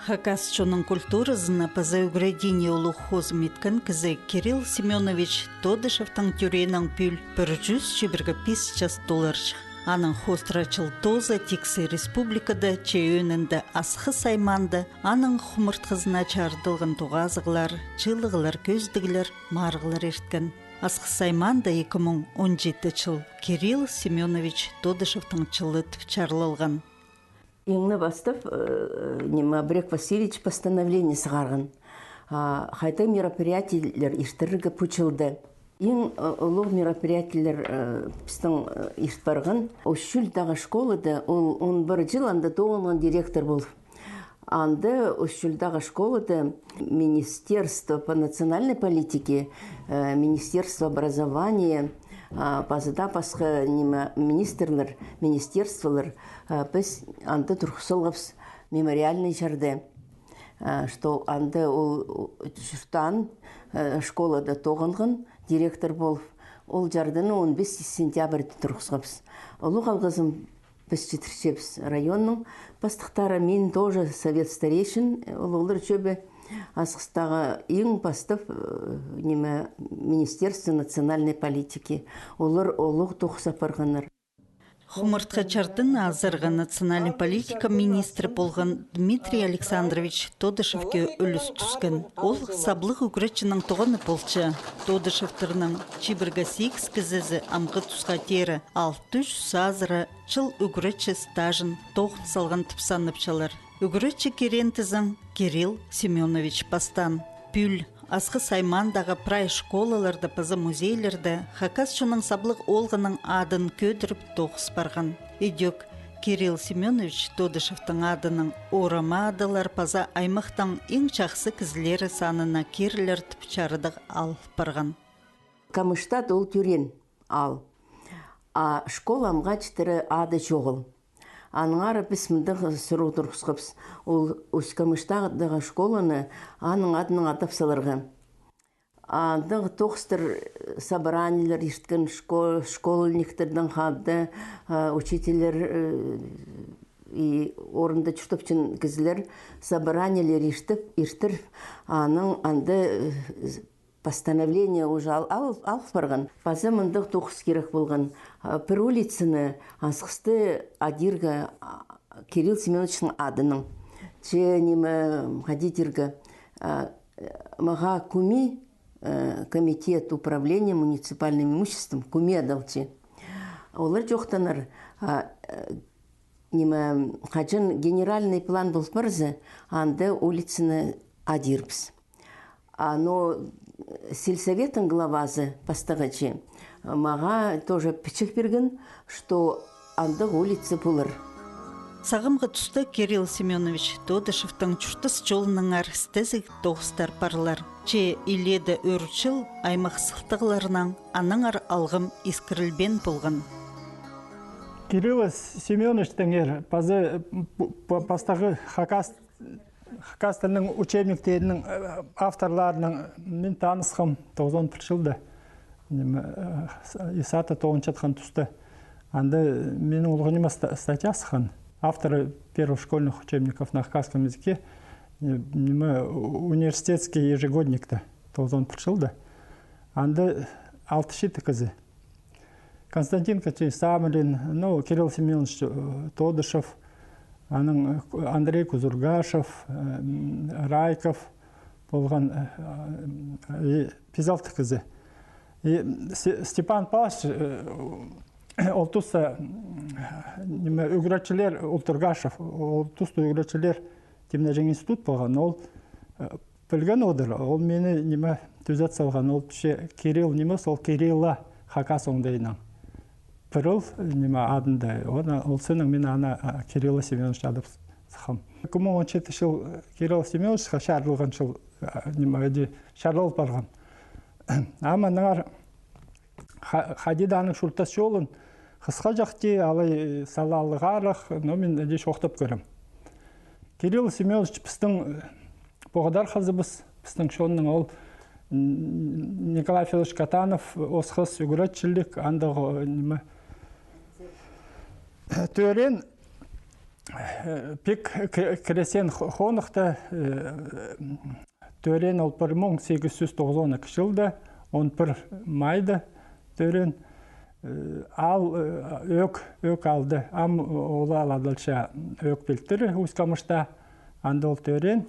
Хакасчонын культурызына паза угредине улухоз миткан кізе Кирилл Семенович Тодышевтың тюренің пүл 100-5 долларшық. Аның хострачыл тоза тиксы республикада чейөнінді асқы сайманды, аның хумыртқызына чардылғын туғазығылар, чылығылар көздігілер, марғылар ерткен. Асқы сайманда 2017 жыл Кирилл Семенович Тодышевтың чылы чарлылған. Еңні бастып, Брек Васильевич постановление сығарған. Қайта мероприятиялер иштірігі пүчілді. Ең ұлық мероприятиялер біздің ишт барған. Үшшілдағы школыда, он бір жыл анда тоғынған директор бол. Анда үшшілдағы школыда Министерство по национальной политике, Министерство образования, базыда басқа министрлер, министерстволар біз анда тұрқысылғыз мемориальный жарды. Что анда ол жұрттан школада тоғынғын директор болып, ол жардыны 15 сентябрьді тұрқысығыз. Олы қалғызым біз жетіршепіз районның бастықтары, мен тоже совет старейшин, олар жөбі асқыстағы ең бастып Министерство национальной политики. Олар олық тоқса парғаныр. Хумыртқа чардын азырғы национальный политика министрі болған Дмитрий Александрович Тодышевке үліс түскен. Ол саблық үгретчінің тоғыны болчы. Тодышевтірінің чибіргасикс кізізі амғы тұсқа тері, ал түш сазыры чыл үгретчі стажын тоғын салған тіпсанып Үгретчі керентізің Кирилл Семенович Пастан. Пүл асқы саймандағы прай школаларды, пазы музейлерді Хакасчының саблық олғының адын көдіріп тоғыс барған. Идек Кирилл Семенович Тодышевтың адының орама адылар паза аймақтың ең жақсы кізлері санына керлер тіпчарыдық алып барған. Камыштат ол түрен ал, а школамға 4 ады жоғыл. Аныңары біз мұндық сұру тұрғысқапс. Ол Камыштағы школаны аның адының атапсаларға. Андың тоқстыр собранилер ешткен школниктердің қады, учителер орында чүртіпчін кізілер собранилер ештір аның анды постановление уже алып барған. Базы мұндық тоқыс керек болған. Бір улицыны асқысты адирға Кирилл Семеновичтің адының. Че немі ғадидергі маға куми комитет управления муниципальным имуществом куми адалчы. Олар жоқтанар немі қажын генеральный план бұл барзы, анды улицыны адирбіз. Но сельсоветтің главазы постағачы маға тоже пічік берген, что андық улицы бұлыр. Сағымғы тұсты Кирилл Семенович Тодышевтың чүртіс жолының арыстезік тоғыстар парлар. Че иледі өрчіл аймақ сылтығыларынан аныңар алғым искірілбен болған. Кирилл Семеновичтің пастағы Хакастының учебниктерінің авторларының мен танысқым 90 жылды. Исата 9-чатқан тұсты. Анды менің олғынима статья сыққан. Авторы первых школьных учебников на хакасском языке университетский ежегодникті 90 жылды. Анды 6 шиті кізі. Константин Качин Самарин, Кирилл Семенович Тодышев, Андрей Кузургашев, Райков болған пизалты кізі. Степан Павлович ол тұста үгіретшілер Ултыргашев, ол тұста үгіретшілер темнежен институт болған. Ол білген одыр, ол мені түзет салған. Ол Кирилл сол Кирилла Хакас оңдайынан. Пырыл адындай. Ол сенің мен ана Кирилл Семенович адып сықым. 2017 жыл Кирилл Семеновичқа шарлылған жыл шарлыл барған. Ама нағар Хадиданың шұртас жолын қысқа жақты алай салалығарық, мен әдеш оқтап көрім. Кирилл Семенович біздің бұғыдар қызыбыз, біздің шонның ол Николай Федорович Катанов осқыз үгіретшілік андығы төрен пик кресен хонықта төрен ол 1892 жылда 11 майда төрен ал өк алды. Ам ола аладылша өк білтірі ұскамышта андол төрен.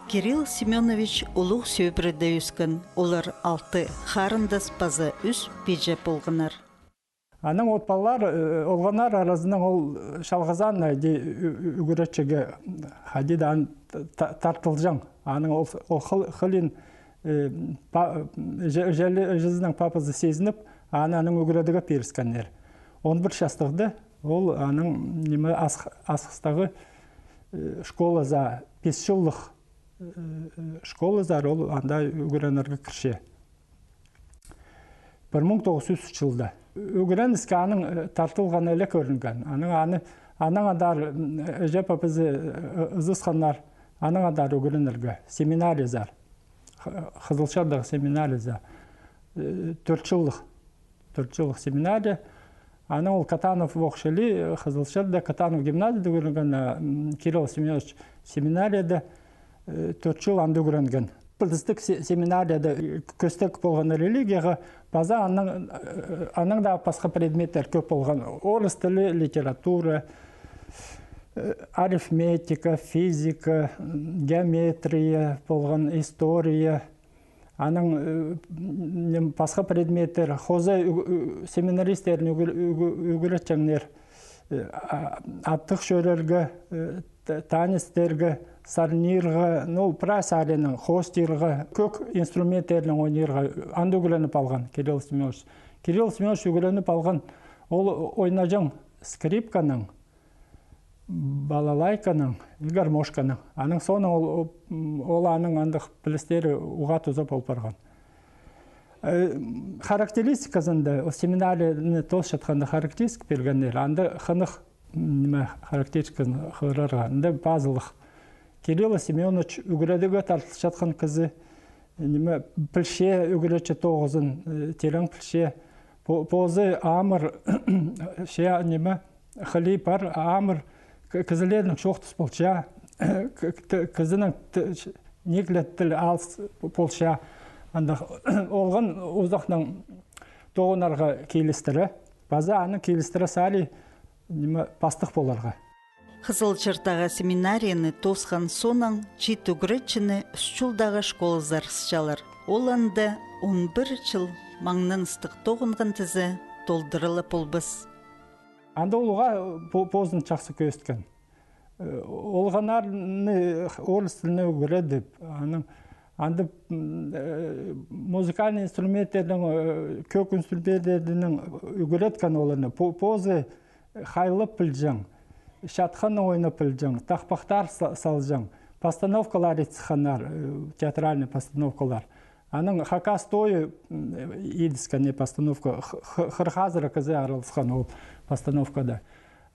Кирилл Семенович улуг сөйбірді үскін. Олар 6 харындас пазы үс беже болғынар. Аның отпалар олғанар аразының ол шалғазан үгіретшіге хадидан тартылжан. Аның ол қылын жүзінің папызы сезініп, аның үгіредігі періскенер. 11 шастықты ол аның асқыстағы школа за 5 жыллық школа зар ол анда үгіренерге кірше. 1903 жылда. Үгірен іске аның тартылған әлі көрінген. Аның адар өже папызы ұзысқанлар аның адар үгіренерге семинария зар. Қызылшардағы семинария зар. 4 жыллық семинария. Аның ол Катанов оқшылы, Қызылшарда Катанов гимназияда көрінген, Кирилл Семенович семинарияда 4 жыл анды көрінген. Білдістік семинарияда көстік болған религияға база аның да басқа предметтер көп болған. Орыс тілі, литература, арифметика, физика, геометрия болған, история. Аның басқа предметтер, хоза семинаристерін үгіретчеңдер, аттық шөрерге, танистерге, сарнирға, прайс аренің, хостирға, көк инструменттерінің ойнырға анды үгіленіп алған Кирилл Семенович. Кирилл Семенович үгіленіп алған ол ойнажың скрипканың, балалайканың, гармошканың. Аның соны ол аның андық білістері уға тұзап олып барған. Характеристикасында, семинарияны тос жатқанда характеристик бергендер, анды қынық характеристикасын қырарға, анды базылық. Кирилл Семенович үгіредігі тартылып жатқан қызы, пілше үгіретші тоғызын, терең пілше, позы амыр, қылы бар, амыр, кізілерінің шоқтыс болша, кізінің неклеттіл алыс болша, олғын ұздақның тоғынарға кейлістірі, база аның кейлістірі сәрі пастық боларға. Қызылчыртағы семинарияны тосқан сонан чит үгіретчіні үсчулдағы школы зарысчалар. Ол анда 11 жыл маңнан ыстық тоғынған тізі толдырылып олбыз. Анда олға позын чақсы көсткен. Олғанарны орыс тіліне үгіреді. Анда музыкальный инструменттердің, көк инструменттердің үгіреткен оларны. Позы қайлып білжің. Шатқан ойны пілжің, тақпақтар салжың, постановкалар етсіқанар, театральный постановкалар. Аның хакас тойы едіскәне постановка, қырхазыры қызы арылысқан ол постановкада.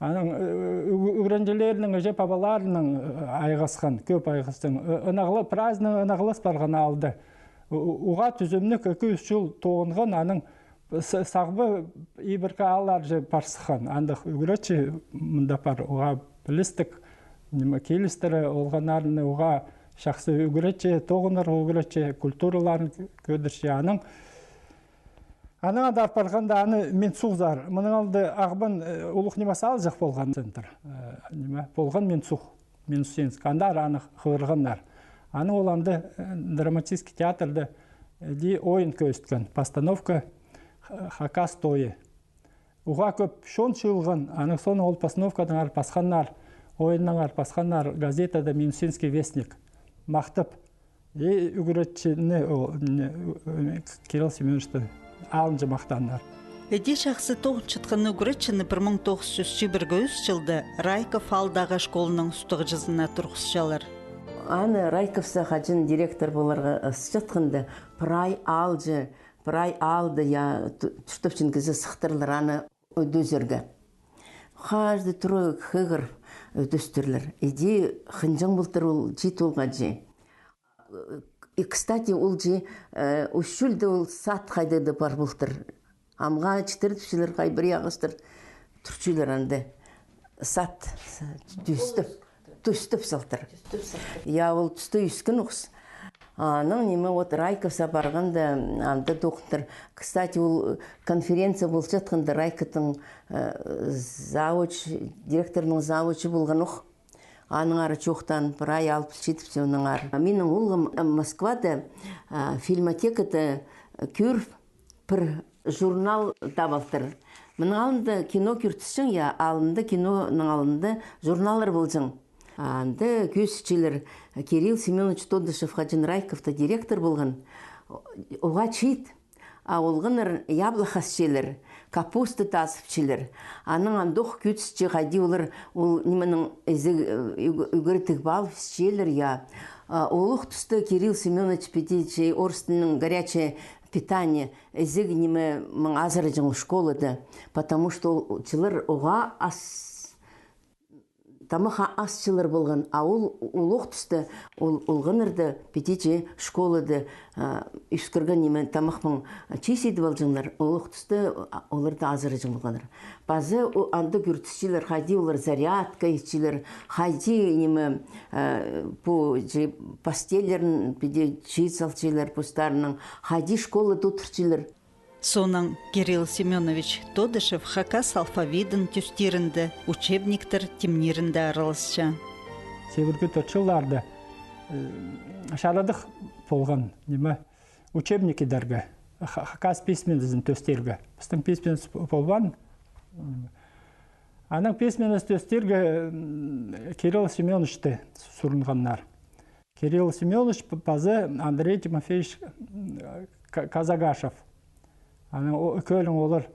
Аның үгіренжелерінің өже пабаларының айғасқан, көп айғастың. Праздың ынағылыс барған алды. Уға түзімні 2-3 жыл тоғынған аның сағбы ибіркі алар же парсыған. Андық үгіретші мұнда бар оға білістік, келістірі олғанарыны оға шақсы үгіретші, тоғыныр үгіретші, культураларын көдірші. Аның адар барғанда аны мен сұғзар. Мұның алды ағбын ұлық немасы ал жақ болған центр. Болған мен сұқ, мен сұсенск. Андар аны қығырғандар. Аны оланды драматический театрды ойын көсткен. Постановка хакас тойы. Уға көп шон шылған, аның соны ол постановкадан арпасқаннар, ойыннан арпасқаннар, газетада Минусинский вестник мақтып, үгіретшіні Кирилл Семеновичті алынжы мақтандар. Эди шақсы тоғын чытқаны үгіретшіні 1901 жылда Райков алдағы школының ұстығы жызына тұрғысшалар. Аны Райковса қажын директор боларға ұсчатқынды прай алды, я тұштыпчын кізі сықтырлар аны өдізерге. Қажды тұры қығыр өдістірлер. Еде қынжың бұлтыр ол жет олға же. И, кстати, ол же үшілді ол сат қайдады бар бұлтыр. Амға чітірдіпшілер қай бір яғыстыр тұрчылар анды. сат түстіп сылтыр. Я ол түсті үскін ұқс. Аның неме вот Райковса барғанда анда доктор. Кстати, ол конференция бол жатқанда Райковтың директорының завучы болған ұқ. Аның ары чоқтан бір ай алып жетіп соның ары. Менің олғым Москвада фильмотекада көріп бір журнал табалтыр. Менің алында кино көртісің, я алында киноның алында журналар болжың. Анда көсчілер Кирилл Семенович Тодышев Хаджин Райковта директор болған. Оға чейт, олғыныр яблахасчелер, капуста тасыпчелер. Аның андоқ көтсче ғади олар, ол неменің үгіртік бал счелер, я. Олық түсті Кирилл Семенович Петичей Орстының горячее питание, езіг неме мың азырыжың школада, потому что чылар оға тамаха асчылар болған, ол олық түсті, олғынырды Петичей школада үскірген неме тамақмың чесейді болжыңлар, олық түсті, оларды азырыжың болғаныр. Базы анда күртісчілер, қайди олар зарядка ешчілер, қайди неме постелерін, чейсалчылар пустарының, қайди школы тұтырчылар. Сонан Кирилл Семенович Тодышев хакас алфавитын түстерінді, учебниктер темнерінді аралысша. Себіргі төртшыларды шарадық болған неме учебникедерге, хакас письменізін төстерге. Біздің письменіз болған. Аның письменіз төстерге Кирилл Семеновичті сұрынғаннар. Кирилл Семенович базы Андрей Тимофеевич Казагашев. Аның көлің олар.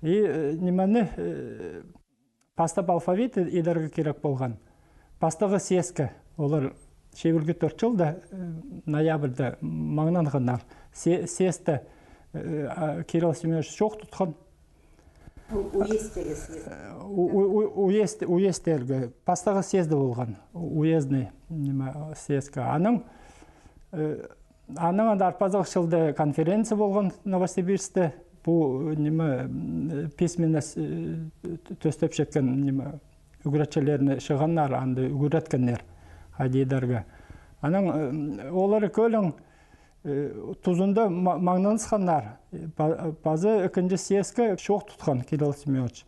И немені пастап алфавит едерге керек болған. Пастағы сескі олар шебіргі 4 жылда ноябрьда маңнанғанар. Сесті Кирилл Семенович жоқ тұтқан. Уездерге. Пастағы сезді болған. Уездный сескі. Аның анда арпазық жылды конференция болған Новосибирсте. Бұл письменес төстеп жеткен үгіретшілеріні шығаннар, анды үгіреткеннер адейдерге. Аның олары көлің тұзында маңнанысқаннар. Базы үкінді сескі шоқ тұтқан Кирилл Семенович.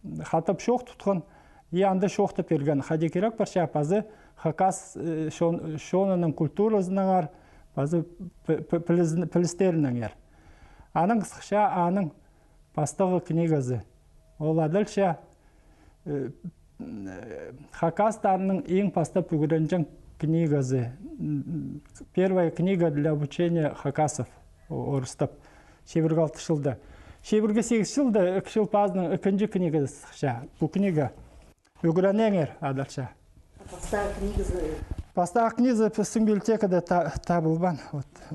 Қатып шоқ тұтқан, анды шоқты берген. Хади керек барша базы хакас шонының культурасыныңар, базы пілістерінің ер. Аның қысқыша, аның бастығы книгазы. Ол адылша хакастарының ең бастап үгіренжен книгазы. Первая книга для обучения хакасов орыстап. Шебіргі 6 жылда. Шебіргі 8 жылда үкшіл пазының үкінжі книгазы қысқыша. Бұл книга үгіренеңер адылша. Бастағы книгазы пістің библиотекада табылған.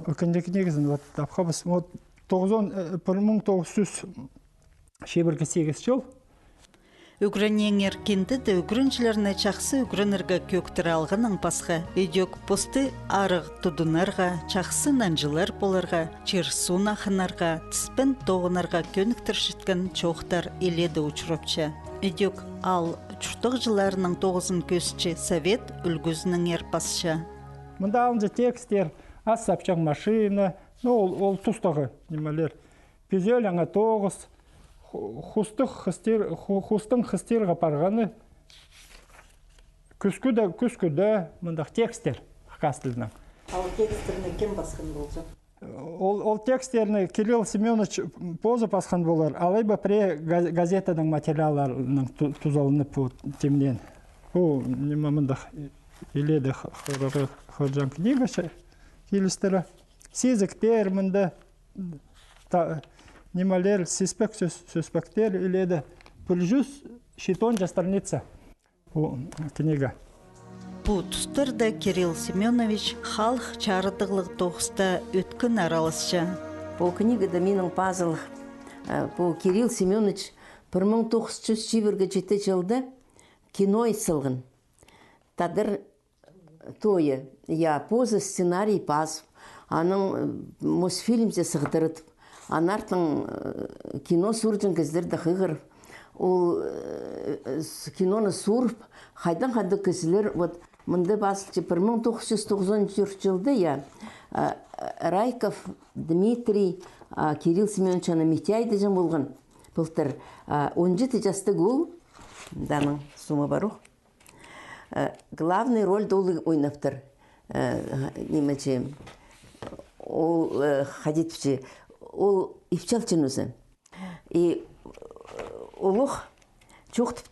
Үкінжі книгазын тапқабыз. 1900 шебіргі 8 жыл. Үгіренеңер кенді үгіреншілеріне чақсы үгіренерге көктір алғының пасқа. Өйдек посты арық тұдынарға, чақсы нанжылар боларға, черсун ақынарға, тіспен тоғынарға көніктір шіткен чоқтар еледі ұчырапча. Өйдек ал чұртық жыларының 9-ын көсче совет үлгізінің ерпасша. Мұнда алынжы текстер, ас сапчан машина, ол тұстағы немелер. Пезел аңа 9, хустың хыстер ғапарғаны, күскүді мұндақ текстер қастылынан. Ал текстеріне кем басқан болжа? Ол текстеріне Кирилл Семенович позы басқан болар. Алайба пре газетаның материаларының тұзалынып темнен. Бұл неме мұндақ еледі қыржан книга келістері. Сезіктер мұнда немалер сеспек сөспектер еледі. Пүлжүз шитон жастарница книга. Бұл тұстырда Кирилл Семенович халық чарыдығылық тоғыста өткін аралысша. Бұл книгада менің пазылық. Бұл Кирилл Семенович 1907 жылда кино исылғын. Тадыр тойы. Я позы сценарий паз. Аның Мосфильмзе сығдырытып. Анартың кино сұрдың кіздерді қығыр. ол киноны сурып, қайдан кісілер, вот, мында басылчы 1994 жылды, я, Райков Дмитрий Кирилл Семенович Митяй деген болған. Былтыр 17 жасты ол, даның сума барух, главный роль долы ойнаптыр. Немече, ол хадитвче, ол ипчалчын өзі. И олух чоқтыптыр.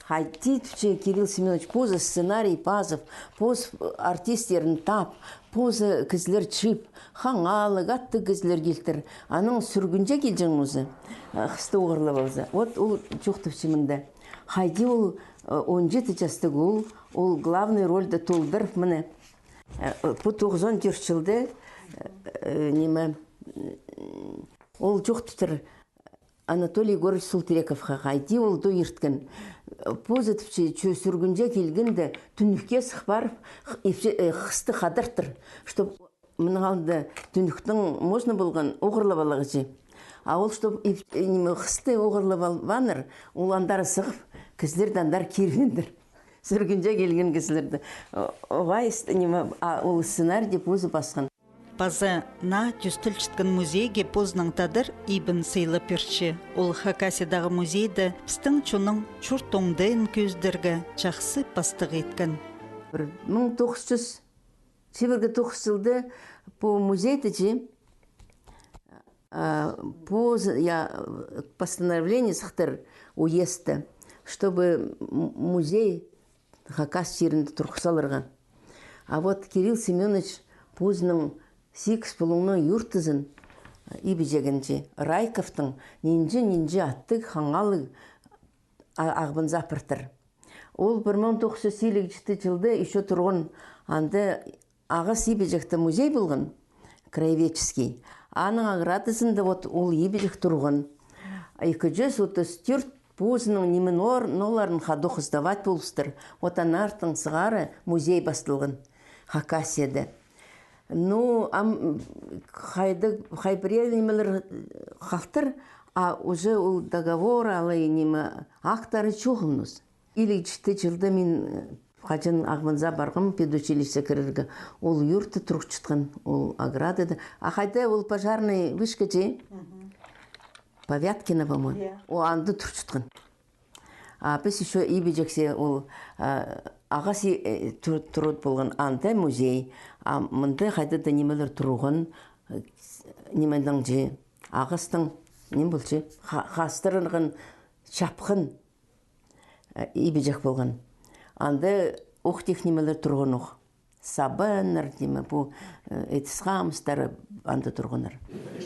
Хадитвче Кирилл Семенович поза сценарий пазов, поз артистерін тап, поза кізлер чип, хаңалы, гатты кізлер келтір. Аның сүргінже келжен өзі, қысты оғырлы болза. Вот ол чоқтыпчы мында. Хайди ол 17 жасты ол главный рольді толдырып міне. По 94 жылды ол жоқтыптыр. Анатолий Егорович Султерековқа қайди ол до ерткен. Позитивче сүргінже келгенде түнікке сықпарып, қысты қадыртыр. Чтоб мұнғалды түніктің можно болған оғырлы балығы же. А ол чтоб қысты оғырлы балғаныр, ол андары сығып, кізлерді андар кервендір. Сүргінже келген кізлерді. Оғай ол сценарий деп өзі басқан. Пазы на түстілчіткен музейге познан тадыр ибін сейлі перчі. Ол Хакасиядағы музейді пістің чоның чұртоңдайын көздерге жақсы пастық еткен. 1909 жылды по музейді же по постановлению сақтыр уезді, чтобы музей Хакас жерінде тұрқысалырға. А вот Кирилл Семенович позның 8,5 юртызын ибежегенче Райковтың нинже атты хаңалы ағбын запыртыр. Ол 1957 жылды еще тұрғын анды ағыс ибежекті музей болған, краеведческий. Аның аградысында вот ол ибежек тұрғын. 234 позының ноларын хадух сдавать болыстыр. Вот анартың сығары музей бастылған Хакасияда. Ну, хайбірел немелер қақтыр, а уже ол договор, алай неме ақтары чоғымыз. Или 4 жылда мен қачын ағманза барғым педучилище кіріргі. Ол юрты тұрқ чытқан, ол аградыды. А қайда ол пожарный вышка же? Повяткина, по-моему. О, анды тұрқ чытқан. А біз еще ибежексе ол ағасы тұрып болған анды музей. А мұнда қайда немелер тұрған, немелдің же, ағыстың, нем бұл же, қастырынған шапқын ибежек болған. Анда оқтек немелер тұрған оқ. Сабыныр, неме, бұл етісқамыстары анда тұрғаныр.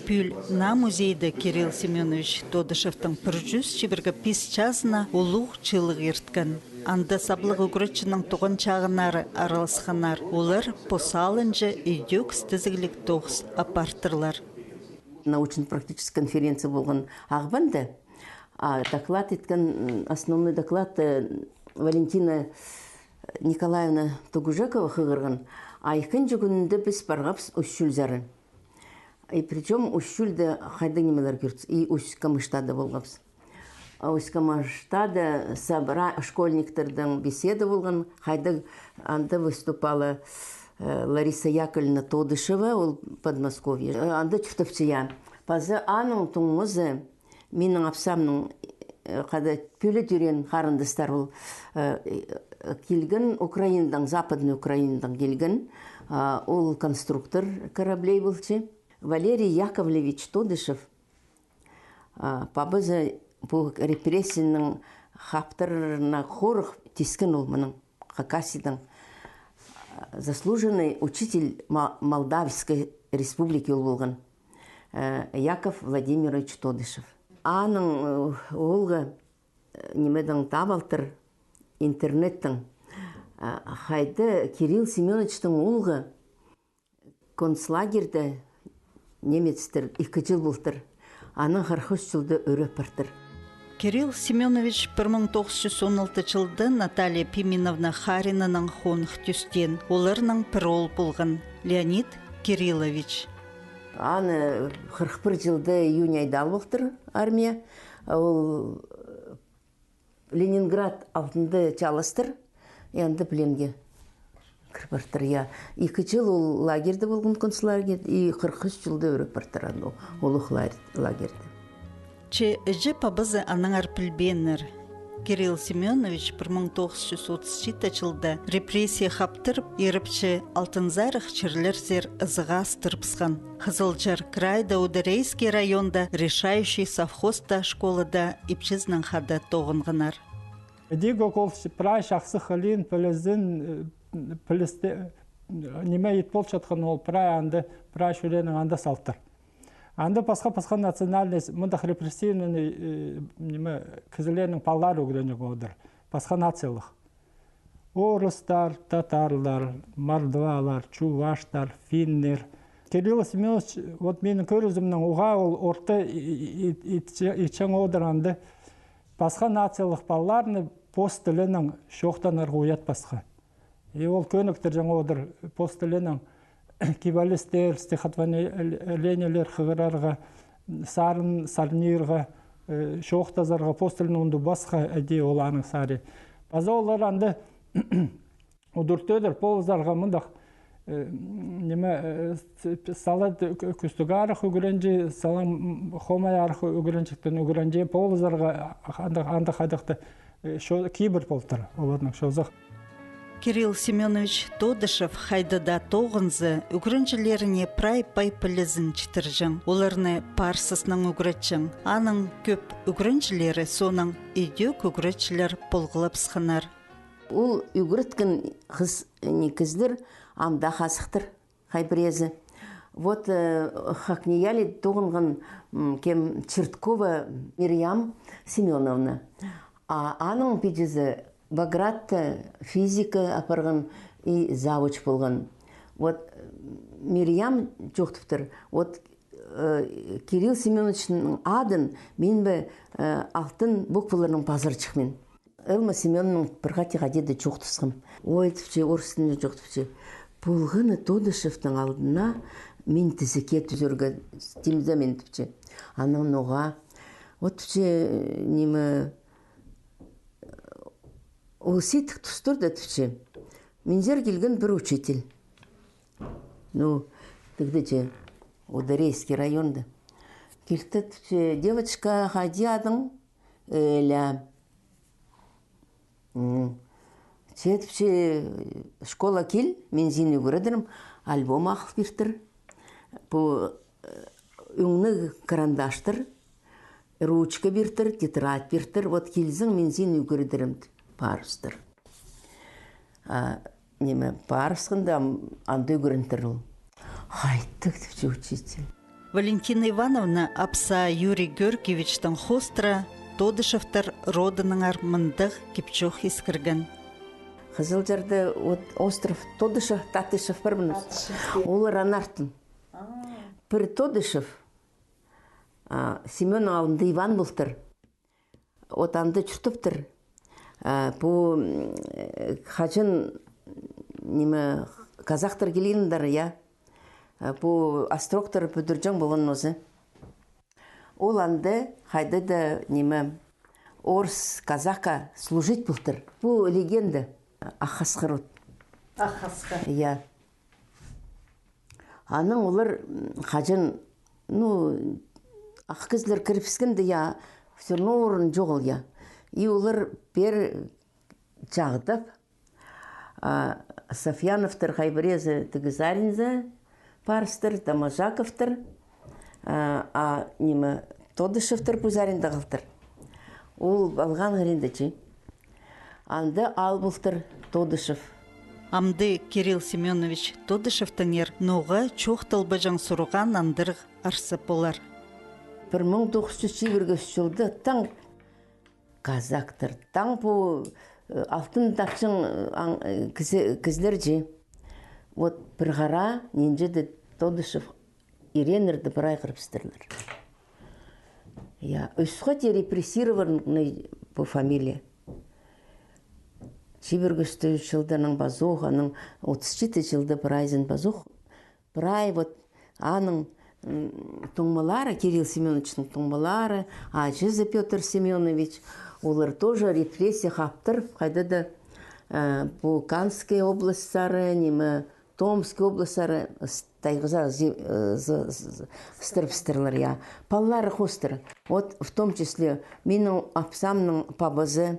Пүл на музейді Кирилл Семенович Тодышевтың 100 чебіргі 5 часына олуқ чылық ерткен. Анда саблығы күрітшінің туған чағынары аралысқанар. Олар посалынжы үйдек стізігілік тоғыз апартырлар. Научно-практическая конференция болған ағбанды. Доклад еткен, основной доклад Валентина Николаевна Тугужекова қығырған. Айқын жүгінді біз барғапс үшшіл зары. И причем үшшілді қайды немелер көрдіс. И Усть-Камыштада болғапс. Усть-Камыштада собра школьниктердің беседа болған. Қайды анда выступала Лариса Яковлевна Тодышева, ол Подмосковье. Анда чүртіпчія. Пазы аның тұңызы менің апсамның қада пөлі түрен қарындыстар ол келген Украинадан, Западный Украинадан келген, ол конструктор кораблей болчы. Валерий Яковлевич Тодышев пабызы бұл репрессияның хаптарына қорық тескен ол мұның Хакасиядан. Заслуженный учитель Молдавской республики ол болған Яков Владимирович Тодышев. Аның олға немедің табалтыр интернеттің қайды Кирилл Семеновичтің олға концлагерді немецтер 2 жыл болтыр. Аның 43 жылды өріп бартыр. Кирилл Семенович 1916 жылды Наталья Пименовна Харинаның қонық түстен. Оларының пір ол болған Леонид Кириллович. Аны 41 жылды июнь айдал болтыр армия. Ол Ленинград алтынды чалыстыр, енді пленге кіріп я. 2 жыл ол лагерде болған концлагерь, и 43 жылда өріп бартыр ол лагерде. Че эже пабызы анаңар пілбенір. Кирилл Семенович 1937 жылда репрессия хаптырып, еріпчі Алтынзарық черлер зер ызыға астырпсқан. Қызылжар крайда Ударейский районда решающий совхозда школада ипчизнан хада тоғынғынар. Диго кол прай шақсы хылин пілізін пілісті неме етпол жатқан ол прай анды прай шүренің анда салттыр. Анда пасқа национальный, мұндақ репрессивный кізілерінің паллар өгіренік одыр. Пасқа нациялық. Орыстар, татарлар, мордвалар, чуваштар, финнер. Кирилл Семенович, вот менің көрізімнің уға ол орта итчен одыр анды пасқа нациялық палларны пост тілінің шоқтанарға уят пасқа. И ол көніктір жаңа одыр пост тілінің кибалистер, стихотворениелер хығырарға, сарын, сарнирға, шоқтазарға, постілін онды басқа әде оланың сары. База олар анды ұдыртөдір, полызарға мұндақ салат күстігі арық үгіренжі, салам хомай арық үгіреншіктен үгіренжі, полызарға анды қайдақты кейбір болтыр, оларының шозық. Кирилл Семенович Тодышев хайдада тоғынзы үгірінчілеріне прай-пай пілізін читіржің. Оларны парсысының үгіретчің. Аның көп үгірінчілері соның үйдек үгіретчілер болғылып сқынар. Ол үгіреткен кізлер амда қасықтыр, хайбірезі. Вот хакнияли тоғынған кем Черткова Мирьям Семеновна. Аның педезі Багратта физика апарған и завуч болған. Вот Мирьям жоқтыптыр. Вот Кирилл Семеновичның адын мен бі алтын букваларының пазар чықмен. Элма Семеновның бірғатиға деді жоқтысқым. Ой, түпче, орыстың жоқтыпче. Бұлғыны Тодышевтың алдына мен тізіке түзерге стимза мен түпче. Анын оға. Вот түпче немі ол сетік тұстыр да түпше. Мензер келген бір учитель. Ну, тігді же, Ударейский районда. Келді түпше, девочка, хади адың? Эля. Че түпше, школа кел, мен зейні көредірім, альбом ақыл бердір. Бұл өңні карандаштыр, ручка бердір, тетрадь бердір. Вот келзің, мен зейні көредірім. Парыстыр. Неме парысқында андай көрінтір ол. Хайттық түпче учитель. Валентина Ивановна апса Юрий Георгиевичтің хостра Тодышевтар родының армындық кепчох ескірген. Қызылжарды остров Тодышев, Татышев бар бұныз. Олар анартын. Бір Тодышев, Семен алынды Иван болтыр. Отанды чүртіптір. Бұл қажын қазақтар келгендер, я. Бұл астроктар бүдіржен болған өзі. Ол анды қайды да орыс казака служить бұлтыр. Бұл легенда. Ахасқыр от. Ахасқыр. Я. Аның олар қажын, ақ кізлер кіріпіскенді, я, все равно орын жоқ ол, я. И олар бер жағдып, Софьяновтар хайбірезі тігізаринзі парыстыр, Тамажаковтар, Тодышевтар бұзаринді қылтыр. Ол алған ғыринді че. Анды ал бұлтыр Тодышев. Амды Кирилл Семенович Тодышевтанер ноға чоқ тылбыжың сұруған андырғы арсы болар. 1920 жылды таң казактар, таң бұл алтын тақшың кізлер же. Вот бір ғара ненжеді Тодышев иренерді бір айқырыпстырлар. Үсіға те репрессированный бұл фамилия. Чибіргісті жылданың базуқ, аның 37 жылда бір айзын базуқ. Бір ай, вот, аның тұңмалары, Кирилл Семеновичның тұңмалары, Ажызы Петр Семенович, Олар тоже репрессия хаптыр, қайда да бұл Канская областары, неме Томская областары тайғыза стырып-стырлар, я. Паллары хостыр. Вот в том числе менің апсамның пабазы,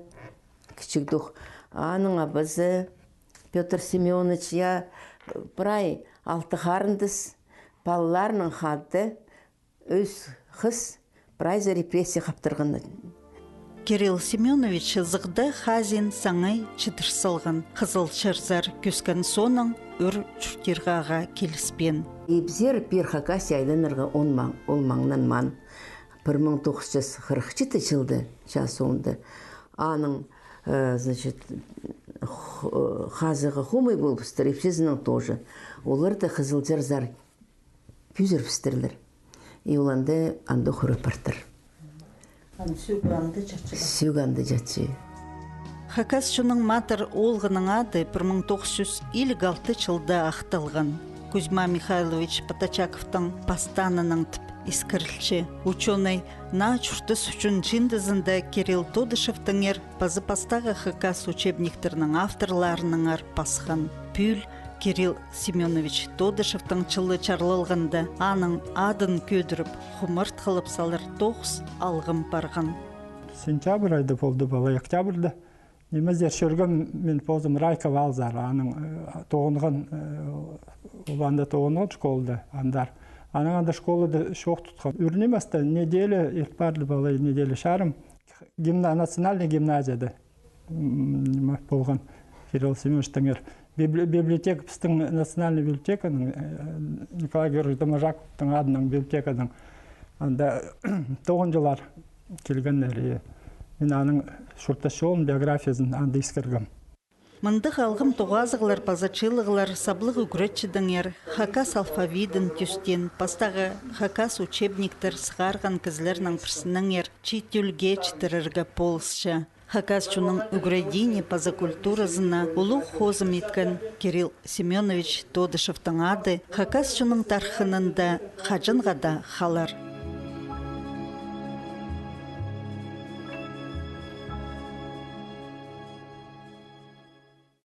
кішік дух, аның абазы, Петр Семенович, я прай алтықарындыз, палларының хады, өз қыз прай за репрессия хаптырғаны. Кирилл Семенович зығды хазин саңай чытырсылғын. Қызыл чырзар көскен соның үр чүртергаға келіспен. Ебзер пер хакаси айланырға олмаңнан ман 1944 жылды жасуынды. Аның, значит, хазығы хумай болып ұстыр, епсезінің тоже. Олар да қызыл чырзар пюзер пістірлер. И оланды анды құры партыр. Сүйганды жатшы. Хакас шуның матыр олғының ады 1956 жылда ақтылған. Кузьма Михайлович Потачаковтың пастанының тіп искірілші. Ученый на чүртіс үшін жиндізінде Кирилл Тодышевтың пазы пастағы Хакас учебниктерінің авторларының пасқан. Пүл Кирилл Семенович Тодышевтың чылы чарлылғында аның адын көдіріп, құмырт қылып салыр 9 алғым барған. Сентябрь айды болды бала, октябрьда. Немездер шөргім мен позым Райка Валзар, аның тоғынған, оланда тоғынған школды андар. Аның анда школыда шоқ тұтқан. Үрнеместі неделі, ерпарлы бала, неделі шарым, национальный гимназияда болған Кирилл Семеновичтің библиотека, біздің национальный библиотеканың, Николай Георгиевич Домажаковтың адының библиотеканың, анда 9 жылар келгендер. Мен аның шұрташуын биографиясын анда ескергім. Мындық алғым тоғазығылар, пазачылығылар, саблық үгретчідің Хакас алфавидін түстен, пастағы Хакас учебниктер сығарған кізлерінің пірсінің читюлге читіріргі полысшы. Хакас чуның үгредине пазакультуразына улу хозым еткен Кирилл Семенович Тодышевтың ады Хакас чуның тархынында хажынғада халар.